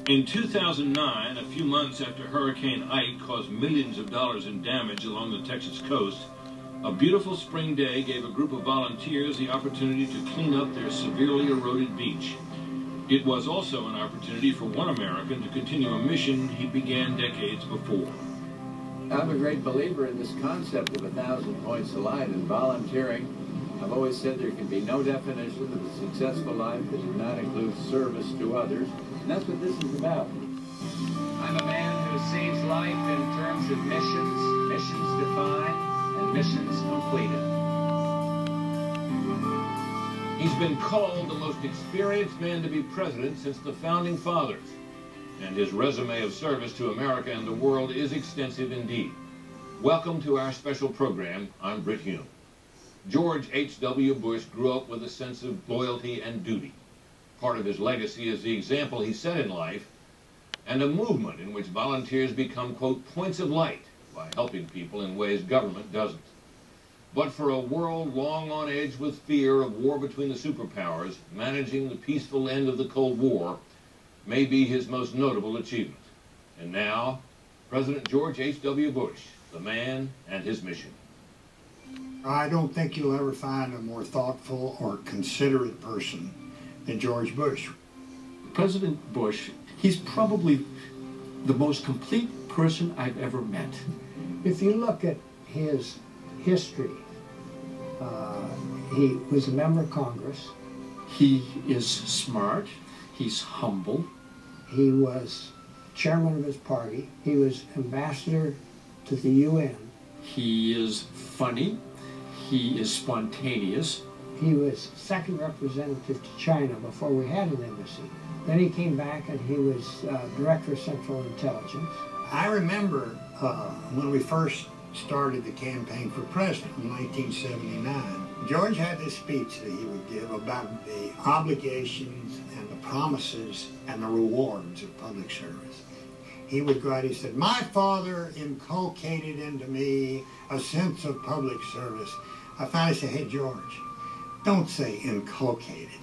In 2009, a few months after Hurricane Ike caused millions of dollars in damage along the Texas coast, a beautiful spring day gave a group of volunteers the opportunity to clean up their severely eroded beach. It was also an opportunity for one American to continue a mission he began decades before. I'm a great believer in this concept of 1,000 points of light and volunteering. I've always said there can be no definition of a successful life that does not include service to others. And that's what this is about. I'm a man who sees life in terms of missions, missions defined, and missions completed. He's been called the most experienced man to be president since the Founding Fathers, and his resume of service to America and the world is extensive indeed. Welcome to our special program. I'm Britt Hume. George H.W. Bush grew up with a sense of loyalty and duty. Part of his legacy is the example he set in life and a movement in which volunteers become, quote, points of light by helping people in ways government doesn't. But for a world long on edge with fear of war between the superpowers, managing the peaceful end of the Cold War may be his most notable achievement. And now, President George H.W. Bush, the man and his mission. I don't think you'll ever find a more thoughtful or considerate person than George Bush. President Bush, he's probably the most complete person I've ever met. If you look at his history, he was a member of Congress. He is smart, he's humble. He was chairman of his party. He was ambassador to the UN. He is funny. He is spontaneous. He was second representative to China before we had an embassy. Then he came back and he was director of Central Intelligence. I remember when we first started the campaign for president in 1979, George had this speech that he would give about the obligations and the promises and the rewards of public service. He would go out, he said, "My father inculcated into me a sense of public service." I finally said, "Hey, George, don't say inculcated.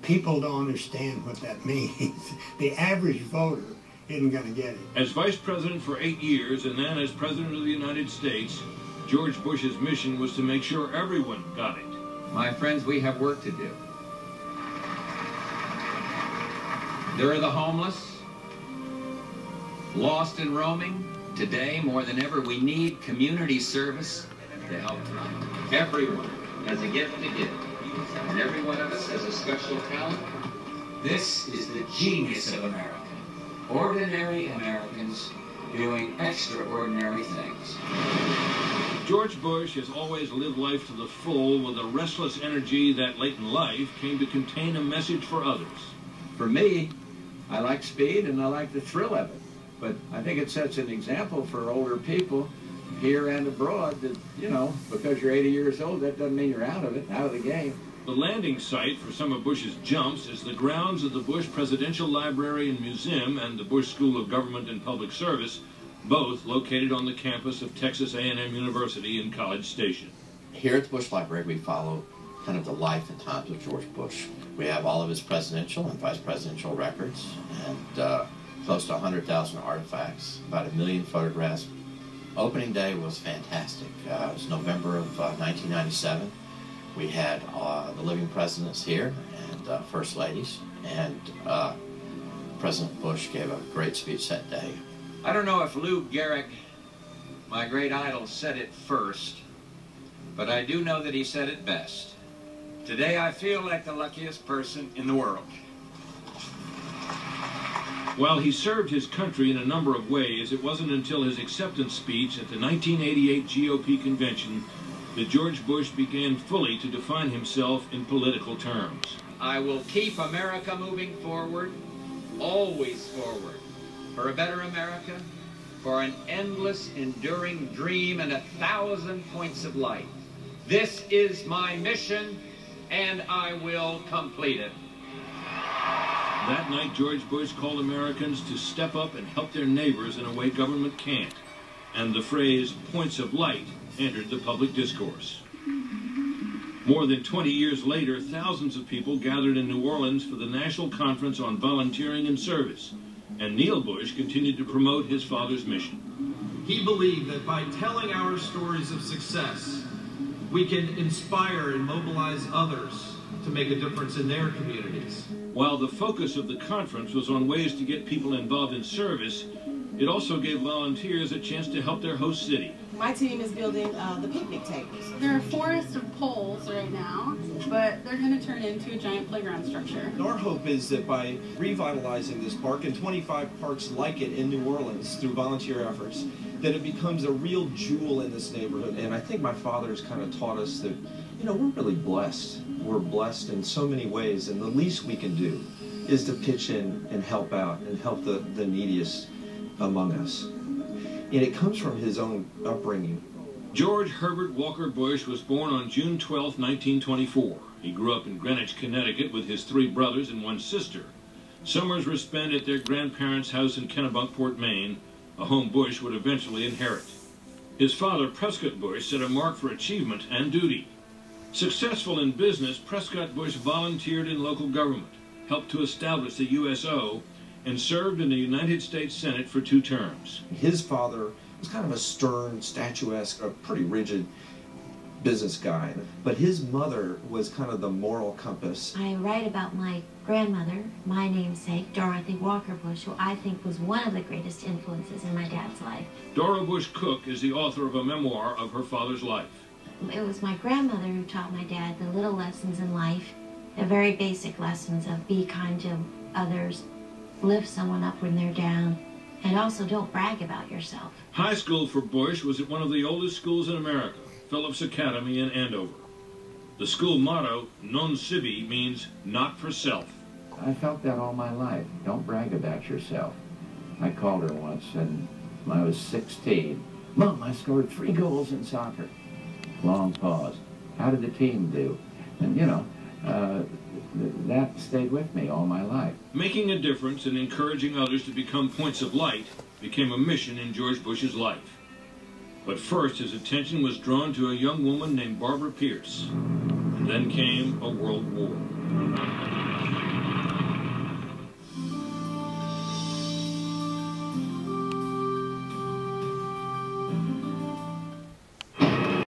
People don't understand what that means. The average voter isn't going to get it." As vice president for 8 years and then as president of the United States, George Bush's mission was to make sure everyone got it. My friends, we have work to do. There are the homeless, lost and roaming. Today, more than ever, we need community service to help them. Everyone has a gift to give, and every one of us has a special talent. This is the genius of America. Ordinary Americans doing extraordinary things. George Bush has always lived life to the full with a restless energy that late in life came to contain a message for others. For me, I like speed and I like the thrill of it. But I think it sets an example for older people here and abroad that, you know, because you're 80 years old, that doesn't mean you're out of it, out of the game. The landing site for some of Bush's jumps is the grounds of the Bush Presidential Library and Museum and the Bush School of Government and Public Service, both located on the campus of Texas A&M University in College Station. Here at the Bush Library, we follow kind of the life and times of George Bush. We have all of his presidential and vice presidential records and close to 100,000 artifacts, about 1 million photographs. Opening day was fantastic. It was November of 1997. We had the living presidents here and first ladies, and President Bush gave a great speech that day. I don't know if Lou Gehrig, my great idol, said it first, but I do know that he said it best. Today I feel like the luckiest person in the world. While he served his country in a number of ways, it wasn't until his acceptance speech at the 1988 GOP convention that George Bush began fully to define himself in political terms. I will keep America moving forward, always forward, for a better America, for an endless, enduring dream and 1,000 points of light. This is my mission, and I will complete it. That night, George Bush called Americans to step up and help their neighbors in a way government can't, and the phrase "points of light" entered the public discourse. More than 20 years later, thousands of people gathered in New Orleans for the National Conference on Volunteering and Service, And Neil Bush continued to promote his father's mission. He believed that by telling our stories of success, we can inspire and mobilize others to make a difference in their communities. While the focus of the conference was on ways to get people involved in service, it also gave volunteers a chance to help their host city. My team is building the picnic tables. They're a forest of poles right now, but they're going to turn into a giant playground structure. Our hope is that by revitalizing this park and 25 parks like it in New Orleans through volunteer efforts, that it becomes a real jewel in this neighborhood. And I think my father's kind of taught us that, you know, we're really blessed. We're blessed in so many ways, and the least we can do is to pitch in and help out and help the neediest among us. And it comes from his own upbringing. George Herbert Walker Bush was born on June 12, 1924. He grew up in Greenwich, Connecticut with his 3 brothers and 1 sister. Summers were spent at their grandparents' house in Kennebunkport, Maine, a home Bush would eventually inherit. His father, Prescott Bush, set a mark for achievement and duty. Successful in business, Prescott Bush volunteered in local government, helped to establish the USO, and served in the United States Senate for 2 terms. His father was kind of a stern, statuesque, a pretty rigid business guy, but his mother was kind of the moral compass. I write about my grandmother, my namesake, Dorothy Walker Bush, who I think was one of the greatest influences in my dad's life. Dora Bush Cook is the author of a memoir of her father's life. It was my grandmother who taught my dad the little lessons in life, the very basic lessons of be kind to others, lift someone up when they're down, and also don't brag about yourself. High school for Bush was at one of the oldest schools in America, Phillips Academy in Andover. The school motto, non sibi, means not for self. I felt that all my life. Don't brag about yourself. I called her once, and when I was 16, Mom, I scored 3 goals in soccer. Long pause. How did the team do? And, you know, that stayed with me all my life. Making a difference and encouraging others to become points of light became a mission in George Bush's life. But first, his attention was drawn to a young woman named Barbara Pierce. And then came a world war.